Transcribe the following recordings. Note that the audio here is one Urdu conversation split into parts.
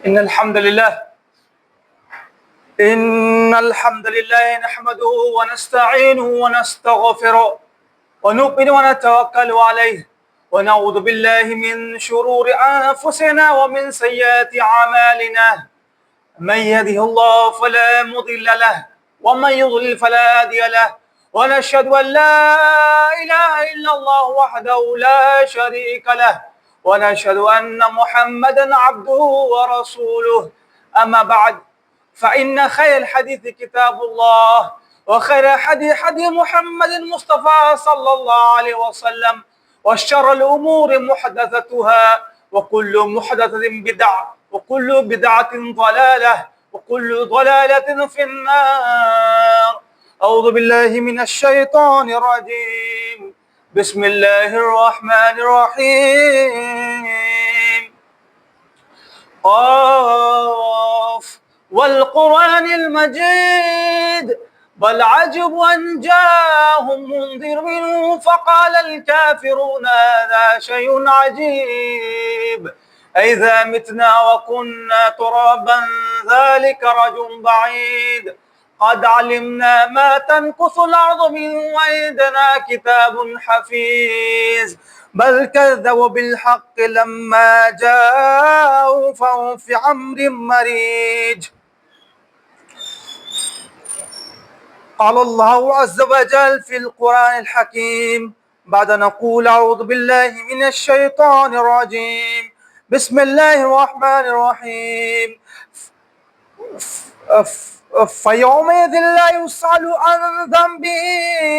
إن الحمد لله إن الحمد لله نحمده ونستعينه ونستغفره ونؤمن ونتوكل عليه ونعوذ بالله من شرور أنفسنا ومن سيئات أعمالنا من يهده الله فلا مضل له ومن يضلل فلا هادي له ونشهد أن لا إله إلا الله وحده لا شريك له ونشهد أن محمدا عبده ورسوله أما بعد فإن خير الحديث كتاب الله وخير حديث محمد المصطفى صلى الله عليه وسلم وشر الأمور محدثتها وكل محدثة بدعة وكل بدعة ضلالة وكل ضلالة في النار. أعوذ بالله من الشيطان الرجيم. بسم الله الرحمن الرحيم. قاف والقرآن المجيد بل عجبوا أن جاءهم منذر منهم فقال الكافرون هذا شيء عجيب أئذا متنا وكنا ترابا ذلك رجل بعيد قد علمنا ما تنقص الأرض منهم وعندنا كتاب حفيظ بل كذبوا بالحق لما جاءوا فهم في أمر مريج. قال الله عز وجل في القرآن الحكيم بعد نقول أعوذ بالله من الشيطان الرجيم. بسم الله الرحمن الرحيم. فيومئذ لا يسأل عن ذنبه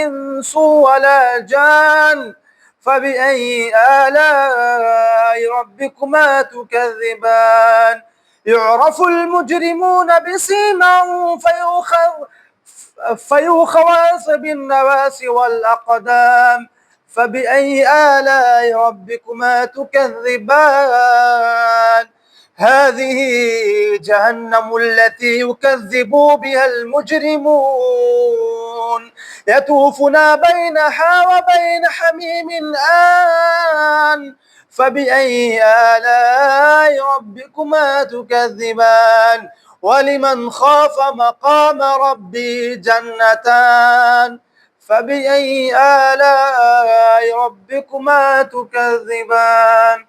إنس ولا جان فبأي آلاء ربكما تكذبان يعرف المجرمون بسيماهم فيؤخذ بالنواصي والأقدام فبأي آلاء ربكما تكذبان هذه جهنم التي يكذب بها المجرمون يطوفون بينها وبين حميم آن فبأي آلاء ربكما تكذبان ولمن خاف مقام ربي جنتان فبأي آلاء ربكما تكذبان.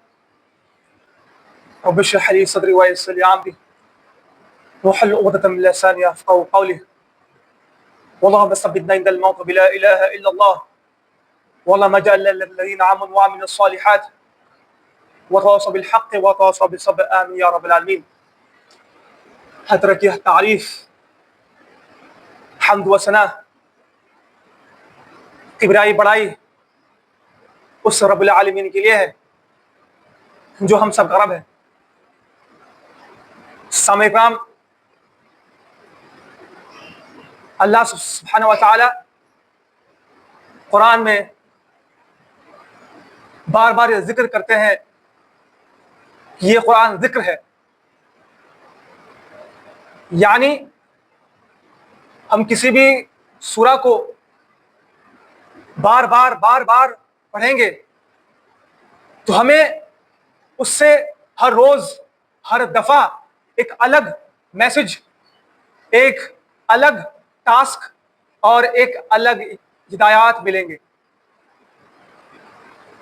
رب اشرح لي صدري ويسر لي امري واحلل عقدة من لساني يفقهوا قولي اللهم ثبتنا عند الموت بلا اله الا الله اللهم اجعل للذين امنوا وعملوا الصالحات وتواصوا بالحق وتواصوا بالصبر امين يا رب العالمين. حضرت کی تعریف حمد و ثنا کبریائی بڑائی اس رب العالمین کے لیے ہے جو ہم سب کا رب ہے. سامع کرام، اللہ سبحانہ و تعالی قرآن میں بار بار یہ ذکر کرتے ہیں کہ یہ قرآن ذکر ہے، یعنی ہم کسی بھی سورہ کو بار بار پڑھیں گے تو ہمیں اس سے ہر روز ہر دفعہ ایک الگ میسج، ایک الگ ٹاسک اور ایک الگ ہدایات ملیں گے.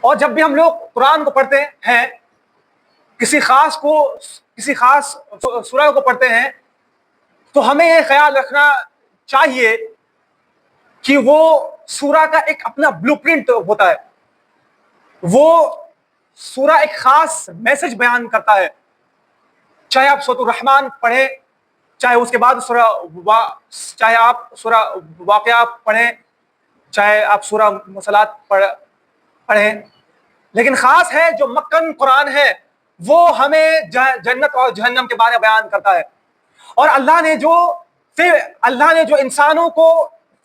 اور جب بھی ہم لوگ قرآن کو پڑھتے ہیں، کسی خاص سورہ کو پڑھتے ہیں، تو ہمیں یہ خیال رکھنا چاہیے کہ وہ سورہ کا ایک اپنا بلو پرنٹ ہوتا ہے. وہ سورہ ایک خاص میسج بیان کرتا ہے. چاہے آپ سورۃ الرحمن پڑھیں، چاہے اس کے بعد چاہے آپ سورہ واقعہ پڑھیں، چاہے آپ سورہ مرسلات پڑھیں، لیکن خاص ہے جو مکن قرآن ہے وہ ہمیں جنت اور جہنم کے بارے میں بیان کرتا ہے. اور اللہ نے جو انسانوں کو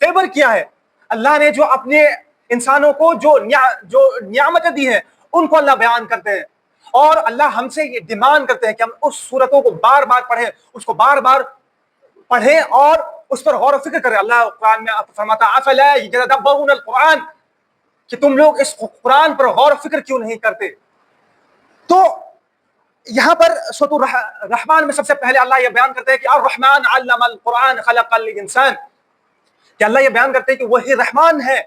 فیور کیا ہے، اللہ نے جو اپنے انسانوں کو جو نعمتیں دی ہیں ان کو اللہ بیان کرتے ہیں. اور اللہ ہم سے یہ ڈیمانڈ کرتے ہیں کہ ہم اس صورتوں کو بار بار پڑھیں، اس کو بار بار پڑھیں اور اس پر غور و فکر کریں. اللہ قرآن میں فرماتا ہے افلا یتدبرون القرآن، کہ تم لوگ اس قرآن پر غور و فکر کیوں نہیں کرتے. تو یہاں پر سورۃ الرحمن میں سب سے پہلے اللہ یہ بیان کرتے ہیں کہ الرحمن علم القرآن خلق الانسان، کہ اللہ یہ بیان کرتے ہیں کہ وہی رحمان ہے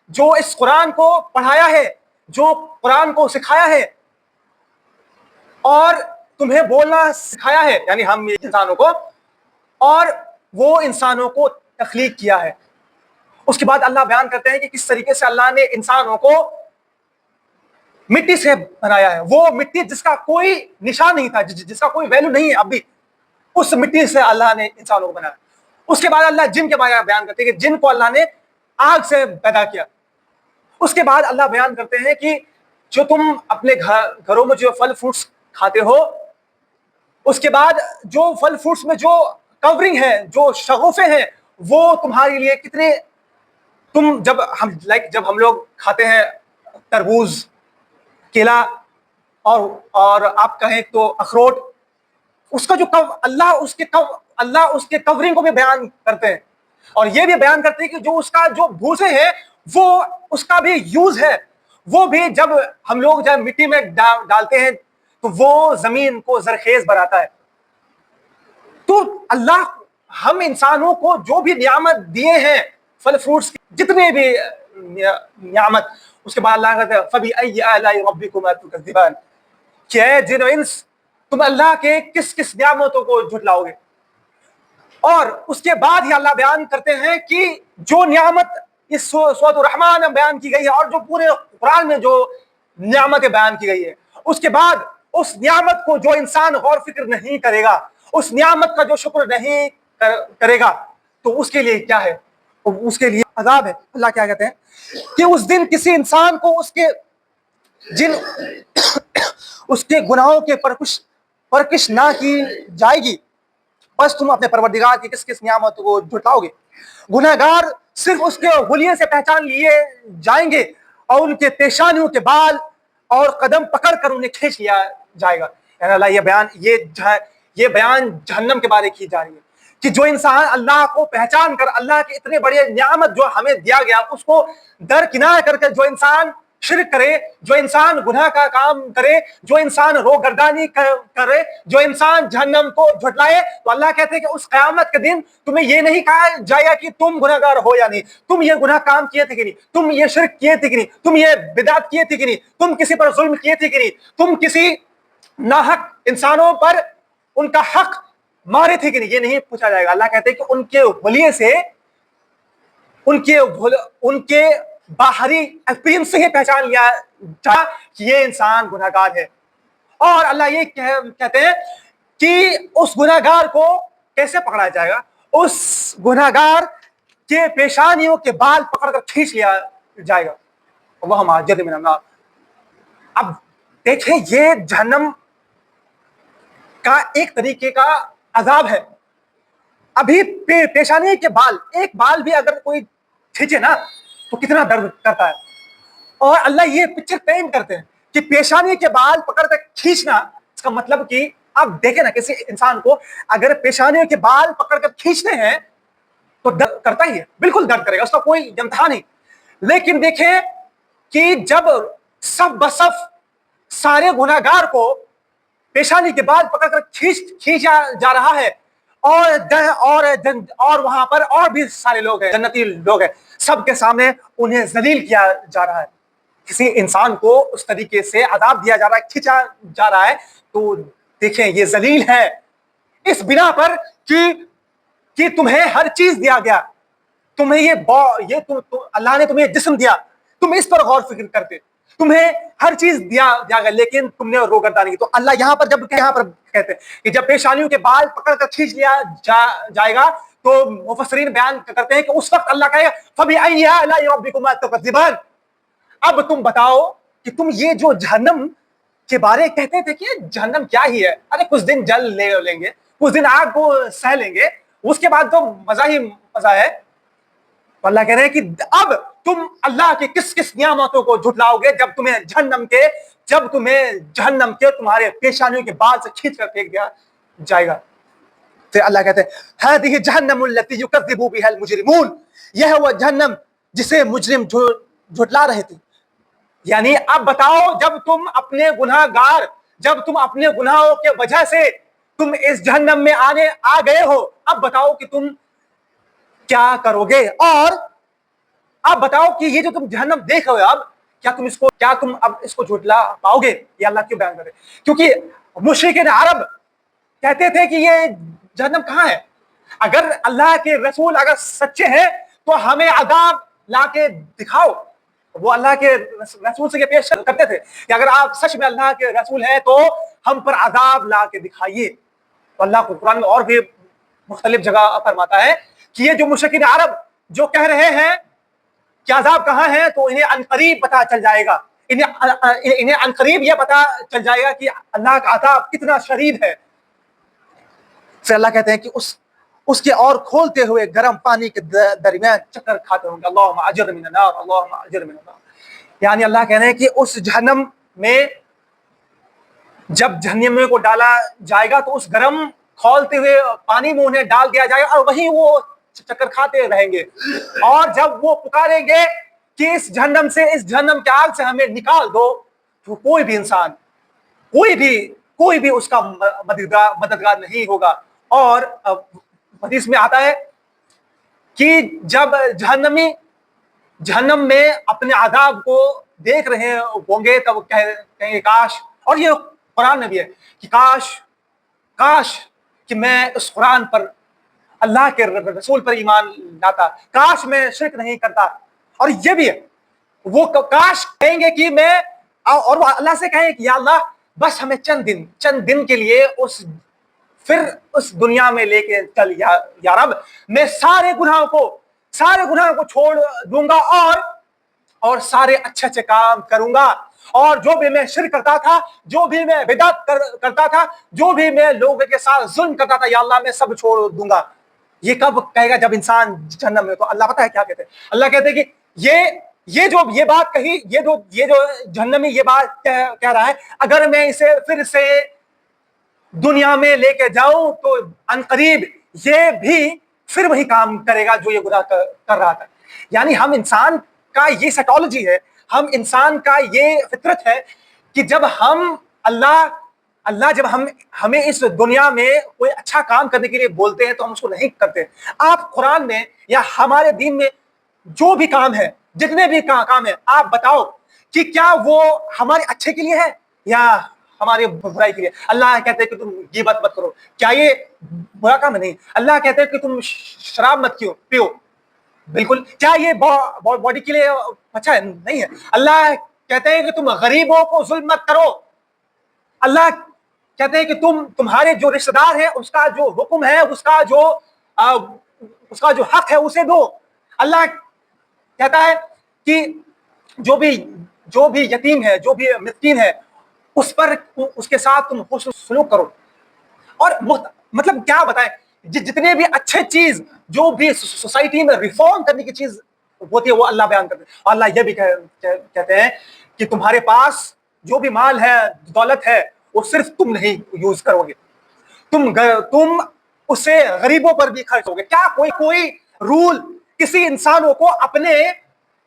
جو اس قرآن کو پڑھایا ہے، جو قرآن کو سکھایا ہے اور تمہیں بولنا سکھایا ہے، یعنی ہم انسانوں کو، اور وہ انسانوں کو تخلیق کیا ہے۔ اس کے بعد اللہ بیان کرتے ہیں کہ کس طریقے سے اللہ نے انسانوں کو مٹی سے بنایا ہے، وہ مٹی جس کا کوئی نشان نہیں تھا، جس کا کوئی ویلو نہیں ہے اب بھی، اس مٹی سے اللہ نے انسانوں کو بنایا۔ اس کے بعد اللہ جن کے بارے میں بیان کرتے ہیں کہ جن کو اللہ نے آگ سے پیدا کیا۔ اس کے بعد اللہ بیان کرتے ہیں کہ جو تم اپنے گھروں میں جو پھل فروٹس کھاتے ہو، اس کے بعد جو پھل فروٹس میں جو کورنگ ہے، جو شگوفے ہیں، وہ تمہارے لیے کتنے، تم جب ہم لوگ کھاتے ہیں تربوز، کیلا اور آپ کہیں تو اخروٹ، اس کا جو اللہ اس کے کورنگ کو بھی بیان کرتے ہیں، اور یہ بھی بیان کرتے ہیں کہ جو اس کا جو بھوسے ہیں وہ اس کا بھی یوز ہے، وہ بھی جب ہم لوگ جب مٹی میں ڈالتے ہیں تو وہ زمین کو زرخیز بناتا ہے۔ تو اللہ ہم انسانوں کو جو بھی نعمت دیے ہیں، پھل فروٹس جتنے بھی نعمت، اس کے بعد اللہ کہتا ہے فَبِأَيِّ آلَاءِ رَبِّكُمَا تُكَذِّبَانِ، کہ اے جن و انس تم اللہ کے کس کس نعمتوں کو جھٹلاؤ گے۔ اور اس کے بعد ہی اللہ بیان کرتے ہیں کہ جو نعمت اس سورۃ الرحمن میں بیان کی گئی ہے اور جو پورے قرآن میں جو نعمتیں بیان کی گئی ہے، اس کے بعد اس نعمت کو جو انسان غور فکر نہیں کرے گا، اس نعمت کا جو شکر نہیں کرے گا، تو اس کے لیے کیا ہے؟ اس کے لیے عذاب ہے۔ اللہ کیا کہتے ہیں کہ اس دن کسی انسان کو اس کے گناہوں کے پرکش نہ کی جائے گی، بس تم اپنے پروردگار کی کس کس نعمتوں کو جھٹلاؤ گے۔ گناہگار صرف اس کے حلیے سے پہچان لیے جائیں گے اور ان کے پیشانیوں کے بال اور قدم پکڑ کر انہیں کھینچ لیا جائے گا۔ یعنی اللہ یہ بیان جہنم کے بارے کی جا رہی ہے کہ جو انسان اللہ کو پہچان کر اللہ کے اتنے بڑے نعمت جو ہمیں دیا گیا اس کو درکنار کر کے جو انسان شرک کرے، جو انسان گناہ کا کام کرے، جو انسان روگردانی کرے، جو انسان جہنم کو جھٹلائے، تو اللہ کہتے ہیں کہ اس قیامت کے دن تمہیں یہ نہیں کہا جائے گا کہ تم گناہ گار ہو یا نہیں، تم یہ گناہ کام کیے تھے کہ نہیں، تم یہ شرک کیے تھے کہ نہیں، تم یہ بدعت کیے تھے کہ نہیں، تم کسی پر ظلم کیے تھے کہ نہیں، تم کسی ناحق انسانوں پر ان کا حق مارے تھے کہ نہیں، یہ نہیں پوچھا جائے گا۔ اللہ کہتے ہیں کہ ان کے ولیے سے، ان کے باہری اپیرنس سے ہی پہچان لیا جا کہ یہ انسان گناہگار ہے۔ اور اللہ یہ کہتے ہیں کہ اس گناہگار کو کیسے پکڑا جائے گا؟ اس گناہگار کے پیشانیوں کے بال پکڑ کر کھینچ لیا جائے گا، وہ ماجد من النار۔ اب دیکھیں یہ جہنم کا ایک طریقے کا عذاب ہے۔ ابھی پیشانی کے بال، ایک بال بھی اگر کوئی کھینچے نا تو کتنا درد کرتا ہے، اور اللہ یہ پکچر پینٹ کرتے ہیں کہ پیشانی کے بال پکڑ کر کھینچنا، اس کا مطلب کہ آپ دیکھیں نا کسی انسان کو اگر پیشانی کے بال پکڑ کر کھینچتے ہیں تو درد کرتا ہی ہے، بالکل درد کرے گا، اس کا کوئی امتحان نہیں۔ لیکن دیکھیں کہ جب سب بصف سارے گناہگار کو پیشانی کے بال پکڑ کر کھینچا جا رہا ہے، اور وہاں پر اور بھی سارے لوگ ہیں، جنتی لوگ ہیں، سب کے سامنے انہیں ذلیل کیا جا رہا ہے، کسی انسان کو اس طریقے سے عذاب دیا جا رہا ہے، کھینچا جا رہا ہے، تو دیکھیں یہ ذلیل ہے اس بنا پر کہ تمہیں ہر چیز دیا گیا، تمہیں اللہ نے تمہیں جسم دیا، تم اس پر غور فکر کرتے، تمہیں ہر چیز دیا گیا، لیکن تم نے روگردانی کی۔ تو اللہ یہاں پر کہتے ہیں کہ جب پیشانیوں کے بال پکڑ کر کھینچ لیا جائے گا تو مفسرین بیان کرتے ہیں کہ اس وقت اللہ کہے گا فَبِأَيِّ آلَاءِ رَبِّكُمَا تُكَذِّبَانِ، اب تم بتاؤ کہ تم یہ جو جہنم کے بارے کہتے تھے کہ جہنم کیا ہی ہے، ارے کچھ دن جل لیں گے، کچھ دن آگ کو سہ لیں گے، اس کے بعد تو مزہ ہی مزہ ہے۔ تو اللہ کہہ رہے ہیں کہ اب تم اللہ کی کس کس نعمتوں کو جھٹلاؤ گے جب تمہیں جہنم کے تمہارے پیشانیوں کے بال سے کھینچ کر پھینک دیا جائے گا۔ تو اللہ کہتے ہیں هذه جہنم التي يكذب بها المجرمون، یہ ہے وہ جہنم جسے مجرم جھٹلا رہے تھے۔ یعنی اب بتاؤ جب تم اپنے گناہگار جب تم اپنے گناہوں کے وجہ سے تم اس جہنم میں آ گئے ہو، اب بتاؤ کہ تم کیا کرو گے؟ اور اب بتاؤ کہ یہ جو تم جہنم دیکھ رہے ہو اب کیا تم اب اس کو جھٹلا پاؤ گے؟ یہ اللہ کیوں بیان کرے؟ کیونکہ مشرکین عرب کہتے تھے کہ یہ جہنم کہاں ہے؟ اگر اللہ کے رسول اگر سچے ہیں تو ہمیں عذاب لا کے دکھاؤ۔ وہ اللہ کے رسول سے یہ پیش کرتے تھے کہ اگر آپ سچ میں اللہ کے رسول ہیں تو ہم پر عذاب لا کے دکھائیے۔ تو اللہ کو قرآن میں اور بھی مختلف جگہ فرماتا ہے کہ یہ جو مشرکین عرب جو کہہ رہے ہیں کہ عذاب کہاں ہے، تو انہیں عنقریب پتہ چل جائے گا، انہیں عنقریب یہ پتہ چل جائے گا کہ اللہ کا عذاب کتنا شدید ہے۔ پھر اللہ کہتے ہیں کہ اس کے اور کھولتے ہوئے گرم پانی کے درمیان چکر کھاتے ہوں گے، اللہم اجر من النار، اللہم اجر من النار۔ یعنی اللہ کہہ رہے ہیں کہ اس جہنم میں جب جہنم کو ڈالا جائے گا تو اس گرم کھولتے ہوئے پانی میں انہیں ڈال دیا جائے گا اور وہیں وہ چکر کھاتے رہیں گے، اور جب وہ پکاریں گے کہ اس جہنم سے، اس جہنم کے آگ سے ہمیں نکال دو، تو کوئی بھی انسان کوئی بھی اس کا مددگار نہیں ہوگا۔ اور حدیث میں آتا ہے کہ جب جہنم میں اپنے عذاب کو دیکھ رہے ہوں گے تب کہیں گے کاش، اور یہ قرآن میں بھی ہے کہ کاش کہ میں اس قرآن پر، اللہ کے رسول پر ایمان لاتا، کاش میں شرک نہیں کرتا۔ اور یہ بھی ہے، وہ کاش کہیں گے کہ میں، اور وہ اللہ سے کہیں کہ یا اللہ بس ہمیں چند دن کے لیے پھر اس دنیا میں لے کے چل یا رب، میں سارے گناہوں کو چھوڑ دوں گا اور سارے اچھے کام کروں گا، اور جو بھی میں شرک کرتا تھا، جو بھی میں بدعت کرتا تھا، جو بھی میں لوگوں کے ساتھ ظلم کرتا تھا، یا اللہ میں سب چھوڑ دوں گا۔ یہ کب کہے گا؟ جب انسان جہنم میں۔ تو اللہ پتہ ہے کیا کہتے ہیں؟ اللہ کہتے ہیں کہ یہ بات کہی، یہ جو جہنمی یہ بات کہہ رہا ہے، اگر میں اسے پھر سے دنیا میں لے کے جاؤں تو عنقریب یہ بھی پھر وہی کام کرے گا جو یہ گناہ کر رہا تھا۔ یعنی ہم انسان کا یہ سائیکالوجی ہے، ہم انسان کا یہ فطرت ہے کہ جب اللہ جب ہمیں اس دنیا میں کوئی اچھا کام کرنے کے لیے بولتے ہیں تو ہم اس کو نہیں کرتے۔ آپ قرآن میں یا ہمارے دین میں جو بھی کام ہے، جتنے بھی کام ہیں، آپ بتاؤ کہ کیا وہ ہمارے اچھے کے لیے ہے یا ہمارے برائی کے لیے؟ اللہ کہتے ہیں کہ تم غیبت مت کرو، کیا یہ برا کام نہیں؟ اللہ کہتے ہیں کہ تم شراب مت پیو، بالکل، کیا یہ باڈی کے لیے اچھا ہے؟ نہیں ہے۔ اللہ کہتے ہیں کہ تم غریبوں کو ظلم مت کرو، اللہ کہتے ہیں کہ تمہارے جو رشتہ دار ہیں اس کا جو حکم ہے، اس کا جو حق ہے اسے دو۔ اللہ کہتا ہے کہ جو بھی یتیم ہے، جو بھی مسکین ہے، اس کے ساتھ تم حسن سلوک کرو۔ اور مطلب کیا بتائیں، جتنے بھی اچھے چیز جو بھی سوسائٹی میں ریفارم کرنے کی چیز ہوتی ہے وہ اللہ بیان کرتے ہیں۔ اور اللہ یہ بھی کہتے ہیں کہ تمہارے پاس جو بھی مال ہے، دولت ہے، وہ صرف تم نہیں یوز کرو گے، تم اسے غریبوں پر بھی خرچ ہوگے۔ کیا کوئی رول کسی انسانوں کو اپنے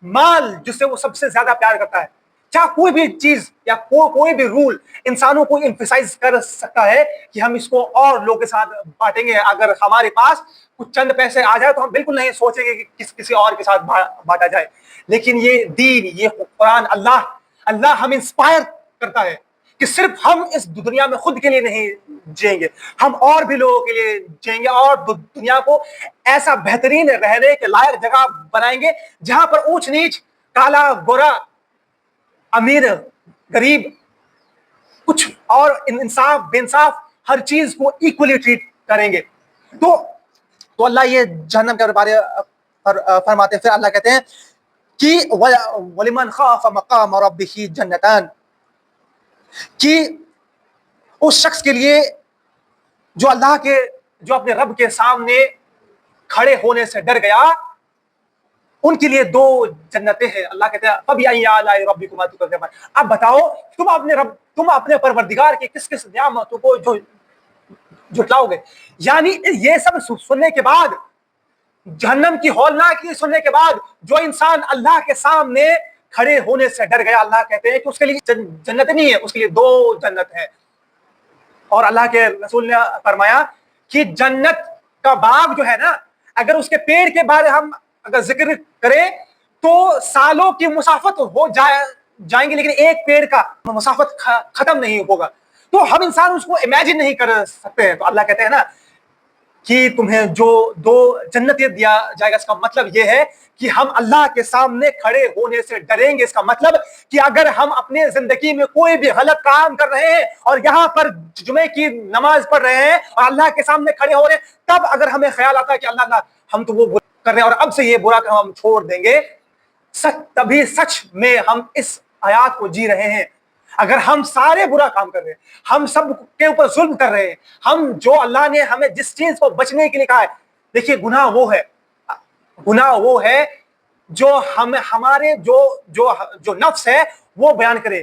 مال جس سے وہ سب سے زیادہ پیار کرتا ہے، کیا کوئی بھی چیز یا کوئی بھی رول انسانوں کو ایمفیسائز کر سکتا ہے کہ ہم اس کو اور لوگوں کے ساتھ بانٹیں گے؟ اگر ہمارے پاس کچھ چند پیسے آ جائے تو ہم بالکل نہیں سوچیں گے کہ کسی اور کے ساتھ بانٹا جائے۔ لیکن یہ دین، یہ قرآن، اللہ ہم انسپائر کرتا ہے کہ صرف ہم اس دنیا میں خود کے لیے نہیں جئیں گے، ہم اور بھی لوگوں کے لیے جئیں گے، اور دنیا کو ایسا بہترین رہنے کے لائق جگہ بنائیں گے جہاں پر اونچ نیچ، کالا گورا، امیر غریب، کچھ اور انصاف بے انصاف، ہر چیز کو ایکولی ٹریٹ کریں گے۔ تو اللہ یہ جہنم کے بارے فرماتے ہیں۔ پھر اللہ کہتے ہیں کہ وَلِمَنْ خَافَ مَقَامَ رَبِّهِ جَنَّتَانِ، کہ اس شخص کے لیے جو اپنے رب کے سامنے کھڑے ہونے سے ڈر گیا، ان کے لیے 2 جنتیں ہیں۔ اللہ کہتے ہیں فَبِأَيِّ آلَاءِ رَبِّكُمَا تُكَذِّبَانِ، اب بتاؤ تم اپنے پروردگار کی کس نعمتوں کو جو جھٹلاؤ گے؟ یعنی یہ سب سننے کے بعد، جہنم کی ہولناکی سننے کے بعد، جو انسان اللہ کے سامنے کھڑے ہونے سے ڈر گیا، اللہ کہتے ہیں کہ اس کے لیے جنت نہیں ہے، اس کے لیے 2 جنت ہیں۔ اور اللہ کے رسول نے فرمایا کہ جنت کا باغ جو ہے نا، اگر اس کے پیڑ کے بارے ہم اگر ذکر کریں تو سالوں کی مسافت ہو جائیں گے، لیکن ایک پیڑ کا مسافت ختم نہیں ہوگا. تو ہم انسان اس کو امیجن نہیں کر سکتے ہیں. تو اللہ کہتے ہیں نا کہ تمہیں جو 2 جنتیں دیا جائے گا، اس کا مطلب یہ ہے کہ ہم اللہ کے سامنے کھڑے ہونے سے ڈریں گے. اس کا مطلب کہ اگر ہم اپنے زندگی میں کوئی بھی غلط کام کر رہے ہیں اور یہاں پر جمعے کی نماز پڑھ رہے ہیں اور اللہ کے سامنے کھڑے ہو رہے ہیں، تب اگر ہمیں خیال آتا ہے کہ اللہ ہم تو وہ برا کر رہے ہیں اور اب سے یہ برا کام ہم چھوڑ دیں گے، تبھی سچ میں ہم اس آیات کو جی رہے ہیں. اگر ہم سارے برا کام کر رہے ہیں، ہم سب کے اوپر ظلم کر رہے ہیں، ہم جو اللہ نے ہمیں جس چیز کو بچنے کے لیے کہا ہے، دیکھیے گناہ وہ ہے جو ہمارے جو نفس ہے وہ بیان کرے.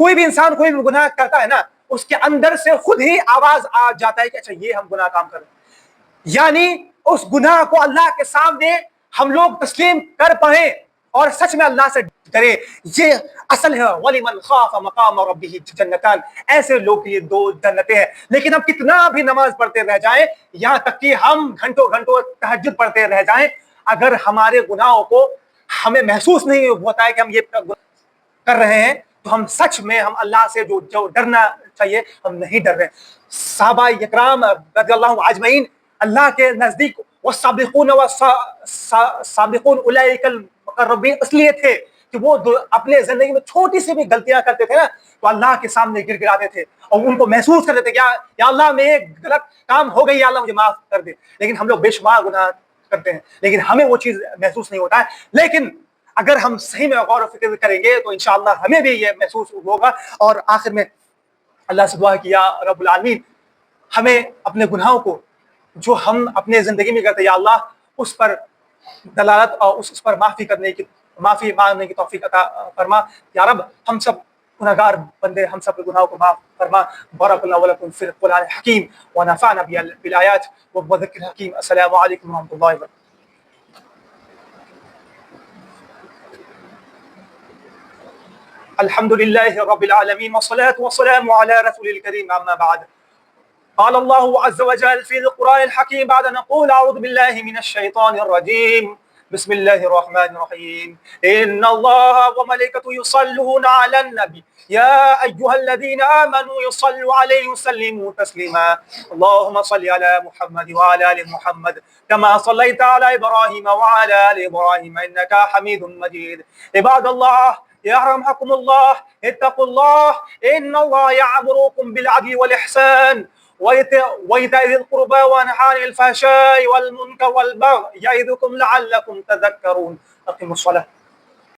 کوئی بھی انسان کوئی بھی گناہ کرتا ہے نا، اس کے اندر سے خود ہی آواز آ جاتا ہے کہ اچھا یہ ہم گناہ کام کر رہے ہیں. یعنی اس گناہ کو اللہ کے سامنے ہم لوگ تسلیم کر پائیں اور سچ میں اللہ سے ڈرے. یہ اصل ہے وَلِمَنْ خَافَ مَقَامَ رَبِّهِ جنتان. ایسے لوگ کے لیے 2 جنتیں ہیں. لیکن ہم کتنا بھی نماز پڑھتے رہ جائیں، یہاں تک کہ ہم گھنٹوں تہجد پڑھتے رہ جائیں، اگر ہمارے گناہوں کو ہمیں محسوس نہیں ہوتا ہے کہ ہم یہ کر رہے ہیں، تو ہم سچ میں ہم اللہ سے جو ڈرنا چاہیے ہم نہیں ڈر رہے. صحابہ اکرام رضی اللہ اجمعین اللہ کے نزدیک والسابقون والسابقون اولئک المقربین اس لیے تھے کہ وہ اپنے زندگی میں چھوٹی سی بھی غلطیاں کرتے تھے نا تو اللہ کے سامنے گر گراتے تھے اور ان کو محسوس کرتے تھے کہ یا اللہ میں ایک غلط کام ہو گئی، یا اللہ مجھے معاف کر دے. لیکن ہم لوگ بے شمار گناہ کرتے ہیں لیکن ہمیں وہ چیز محسوس نہیں ہوتا ہے. لیکن اگر ہم صحیح میں غور و فکر کریں گے تو انشاءاللہ ہمیں بھی یہ محسوس ہوگا. اور آخر میں اللہ سے دعا کہ یا رب العالمین ہمیں اپنے گناہوں کو جو ہم اپنے زندگی میں کرتے ہیں، یا اللہ اس پر دلالت اور اس پر معافی مانگنے کی توفیق عطا فرما. یا رب ہم سب گناہگار بندے، ہم سب کے گناہوں کو معاف فرما. بارک اللہ ولکم فی القرآن الحکیم ونفعنا بالآیات والذکر الحکیم. السلام علیکم ورحمۃ اللہ وبرکاتہ. الحمد لله رب العالمين والصلاة والسلام على رسول الكريم. أما بعد، قال الله عز وجل في القرآن الحكيم بعد أن نقول أعوذ بالله من الشيطان الرجيم بسم الله الرحمن الرحيم إن الله وملائكته يصلون على النبي يا أيها الذين آمنوا يصلوا عليه وسلموا تسليما. اللهم صل على محمد وعلى آل محمد كما صليت على إبراهيم وعلى آل إبراهيم إنك حميد مجيد. عباد الله يرحمكم الله اتقوا الله إن الله يأمركم بالعدل والإحسان وإيتاء ذي القربى وينهى عن الفحشاء والمنكر والبغي يعظكم لعلكم تذكرون. أقيموا الصلاة.